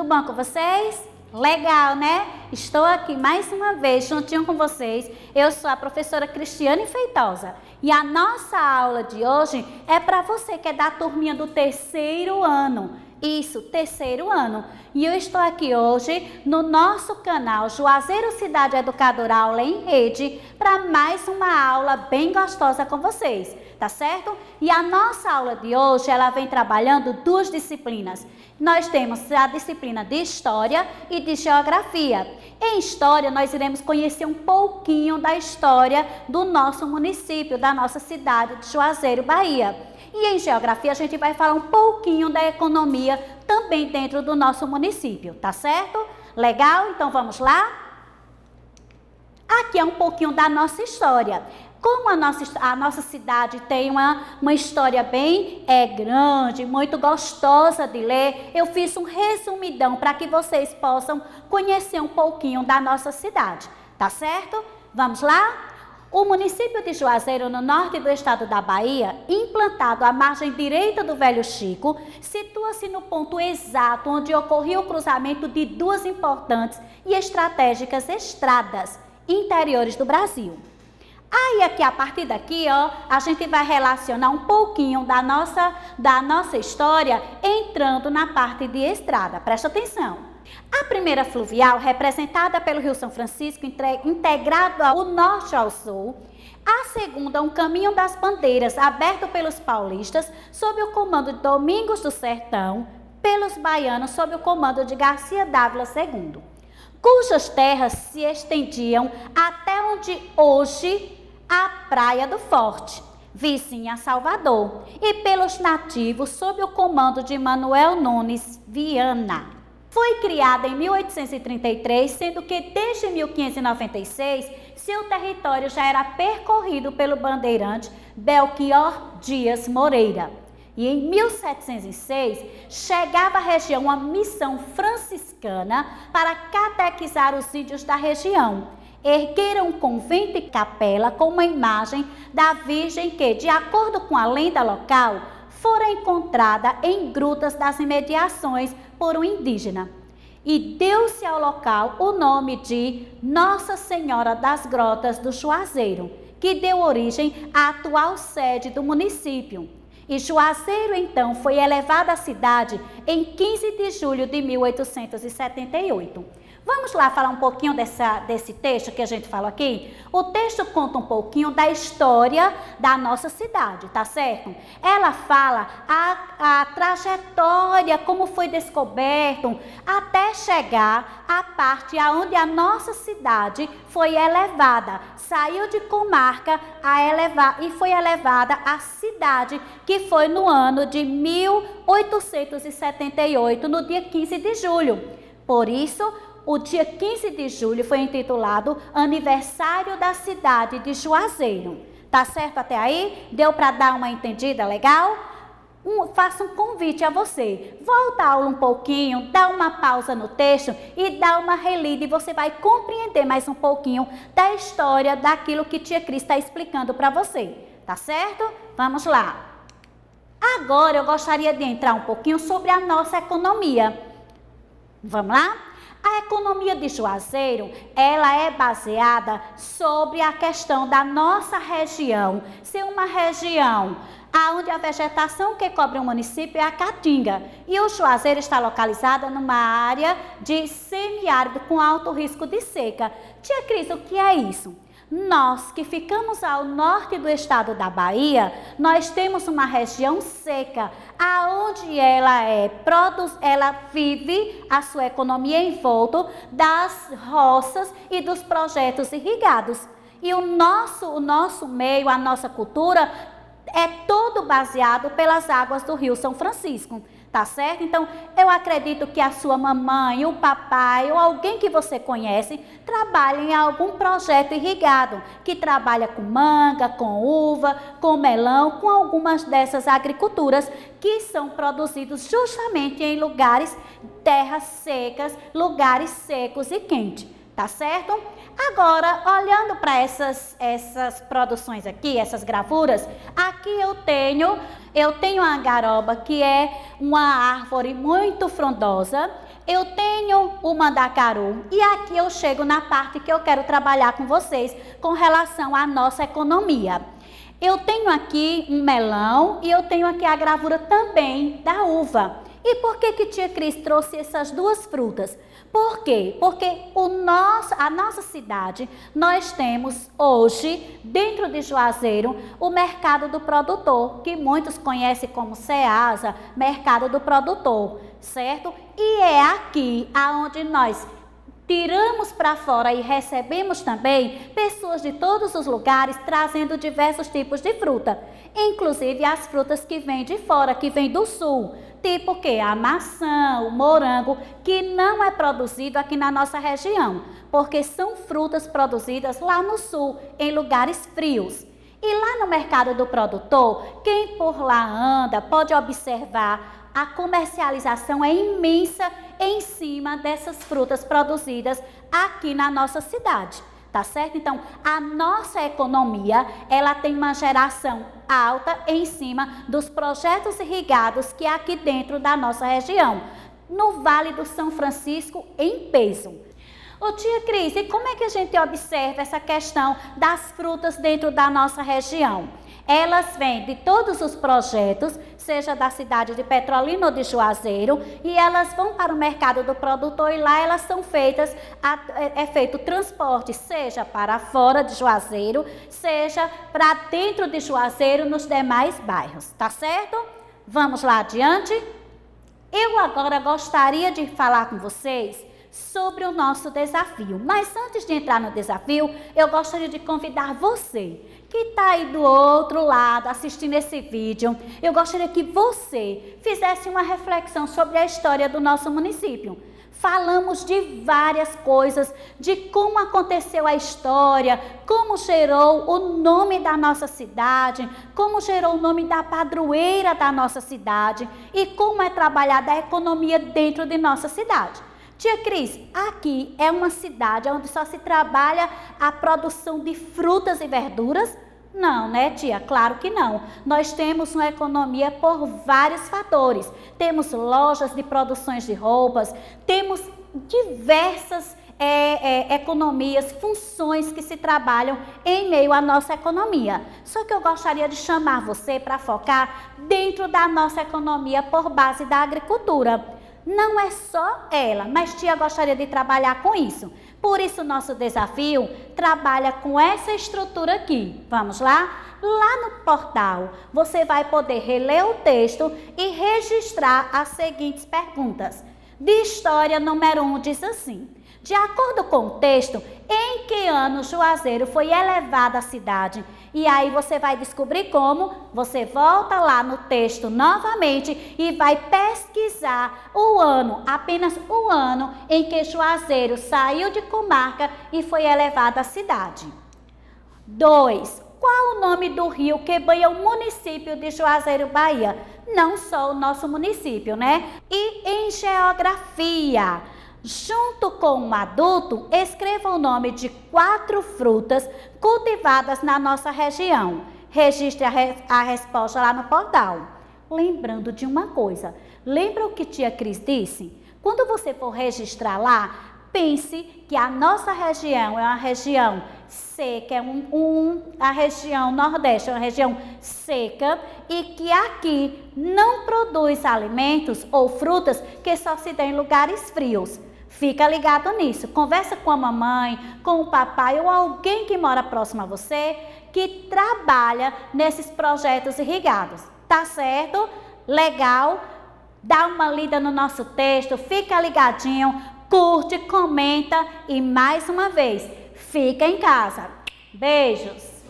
Tudo bom com vocês? Legal, né? Estou aqui mais uma vez juntinho com vocês. Eu sou a professora Cristiane Feitosa e a nossa aula de hoje é para você que é da turminha do terceiro ano. Isso, terceiro ano. E eu estou aqui hoje no nosso canal Juazeiro Cidade Educadora Aula em Rede para mais uma aula bem gostosa com vocês, tá certo? E a nossa aula de hoje, ela vem trabalhando duas disciplinas. Nós temos a disciplina de História e de Geografia. Em História, nós iremos conhecer um pouquinho da história do nosso município, da nossa cidade de Juazeiro, Bahia. E em Geografia, a gente vai falar um pouquinho da economia também dentro do nosso município, tá certo? Legal? Então, vamos lá? Aqui é um pouquinho da nossa história. Como a nossa cidade tem uma história bem grande, muito gostosa de ler, eu fiz um resumidão para que vocês possam conhecer um pouquinho da nossa cidade, tá certo? Vamos lá? O município de Juazeiro, no norte do estado da Bahia, implantado à margem direita do Velho Chico, situa-se no ponto exato onde ocorreu o cruzamento de duas importantes e estratégicas estradas interiores do Brasil. Aí aqui, a partir daqui, ó, a gente vai relacionar um pouquinho da nossa história entrando na parte de estrada. Presta atenção. A primeira fluvial, representada pelo Rio São Francisco, integrado ao norte ao sul. A segunda, um caminho das bandeiras, aberto pelos paulistas, sob o comando de Domingos do Sertão, pelos baianos, sob o comando de Garcia Dávila II, cujas terras se estendiam até onde hoje a Praia do Forte, vizinha a Salvador, e pelos nativos sob o comando de Manuel Nunes Viana. Foi criada em 1833, sendo que desde 1596 seu território já era percorrido pelo bandeirante Belchior Dias Moreira. E em 1706 chegava à região uma missão franciscana para catequizar os índios da região. Ergueram um convento e capela com uma imagem da Virgem que, de acordo com a lenda local, fora encontrada em grutas das imediações por um indígena. E deu-se ao local o nome de Nossa Senhora das Grotas do Juazeiro, que deu origem à atual sede do município. E Juazeiro, então, foi elevada à cidade em 15 de julho de 1878. Vamos lá falar um pouquinho desse texto que a gente falou aqui? O texto conta um pouquinho da história da nossa cidade, tá certo? Ela fala a trajetória, como foi descoberto, até chegar à parte onde a nossa cidade foi elevada. Saiu de comarca e foi elevada à cidade, que foi no ano de 1878, no dia 15 de julho. Por isso, o dia 15 de julho foi intitulado Aniversário da Cidade de Juazeiro. Tá certo até aí? Deu para dar uma entendida legal? Faço um convite a você. Volta a aula um pouquinho, dá uma pausa no texto e dá uma relida e você vai compreender mais um pouquinho da história daquilo que tia Cris está explicando para você. Tá certo? Vamos lá. Agora eu gostaria de entrar um pouquinho sobre a nossa economia. Vamos lá? A economia de Juazeiro, ela é baseada sobre a questão da nossa região, ser uma região onde a vegetação que cobre o município é a caatinga. E o Juazeiro está localizada numa área de semiárido com alto risco de seca. Tia Cris, o que é isso? Nós que ficamos ao norte do estado da Bahia, nós temos uma região seca, aonde ela vive a sua economia em volta das roças e dos projetos irrigados. E o nosso meio, a nossa cultura é todo baseado pelas águas do Rio São Francisco. Tá certo? Então, eu acredito que a sua mamãe, o papai ou alguém que você conhece trabalha em algum projeto irrigado, que trabalha com manga, com uva, com melão, com algumas dessas agriculturas que são produzidos justamente em terras secas, lugares secos e quentes. Tá certo? Agora, olhando para essas produções aqui, essas gravuras, aqui eu tenho a angaroba, que é uma árvore muito frondosa. eu tenho o mandacaru e aqui eu chego na parte que eu quero trabalhar com vocês com relação à nossa economia. Eu tenho aqui um melão e eu tenho aqui a gravura também da uva. E por que tia Cris trouxe essas duas frutas? Por quê? Porque a nossa cidade, nós temos hoje, dentro de Juazeiro, o mercado do produtor, que muitos conhecem como Ceasa, mercado do produtor, certo? E é aqui aonde nós tiramos para fora e recebemos também pessoas de todos os lugares trazendo diversos tipos de fruta, inclusive as frutas que vêm de fora, que vêm do sul, tipo que a maçã, o morango, que não é produzido aqui na nossa região, porque são frutas produzidas lá no sul, em lugares frios. E lá no mercado do produtor, quem por lá anda pode observar a comercialização é imensa em cima dessas frutas produzidas aqui na nossa cidade, tá certo? Então, a nossa economia, ela tem uma geração alta em cima dos projetos irrigados que é aqui dentro da nossa região, no Vale do São Francisco em peso. Ô tia Cris, e como é que a gente observa essa questão das frutas dentro da nossa região? Elas vêm de todos os projetos, seja da cidade de Petrolina ou de Juazeiro, e elas vão para o mercado do produtor e lá elas são feitas, é feito transporte, seja para fora de Juazeiro, seja para dentro de Juazeiro, nos demais bairros, tá certo? Vamos lá adiante? Eu agora gostaria de falar com vocês sobre o nosso desafio. Mas antes de entrar no desafio, eu gostaria de convidar você que está aí do outro lado assistindo esse vídeo. Eu gostaria que você fizesse uma reflexão sobre a história do nosso município. Falamos de várias coisas, de como aconteceu a história, como gerou o nome da nossa cidade, como gerou o nome da padroeira da nossa cidade e como é trabalhada a economia dentro de nossa cidade. Tia Cris, aqui é uma cidade onde só se trabalha a produção de frutas e verduras? Não, né, tia? Claro que não. Nós temos uma economia por vários fatores. Temos lojas de produções de roupas, temos diversas economias, funções que se trabalham em meio à nossa economia. Só que eu gostaria de chamar você para focar dentro da nossa economia por base da agricultura. Não é só ela, mas tia gostaria de trabalhar com isso. Por isso, nosso desafio trabalha com essa estrutura aqui. Vamos lá? Lá no portal, você vai poder reler o texto e registrar as seguintes perguntas. De história, número 1 diz assim: de acordo com o texto, em que ano Juazeiro foi elevada à cidade? E aí você vai descobrir como. Você volta lá no texto novamente e vai pesquisar o ano, apenas o ano em que Juazeiro saiu de comarca e foi elevada à cidade. 2. Qual o nome do rio que banha o município de Juazeiro, Bahia? Não só o nosso município, né? E em geografia, junto com um adulto, escreva o nome de 4 frutas cultivadas na nossa região. Registre a resposta lá no portal. Lembrando de uma coisa, lembra o que tia Cris disse? Quando você for registrar lá, pense que a nossa região é uma região seca, a região Nordeste é uma região seca e que aqui não produz alimentos ou frutas que só se dão em lugares frios. Fica ligado nisso, conversa com a mamãe, com o papai ou alguém que mora próximo a você, que trabalha nesses projetos irrigados, tá certo? Legal? Dá uma lida no nosso texto, fica ligadinho, curte, comenta e mais uma vez, fica em casa. Beijos!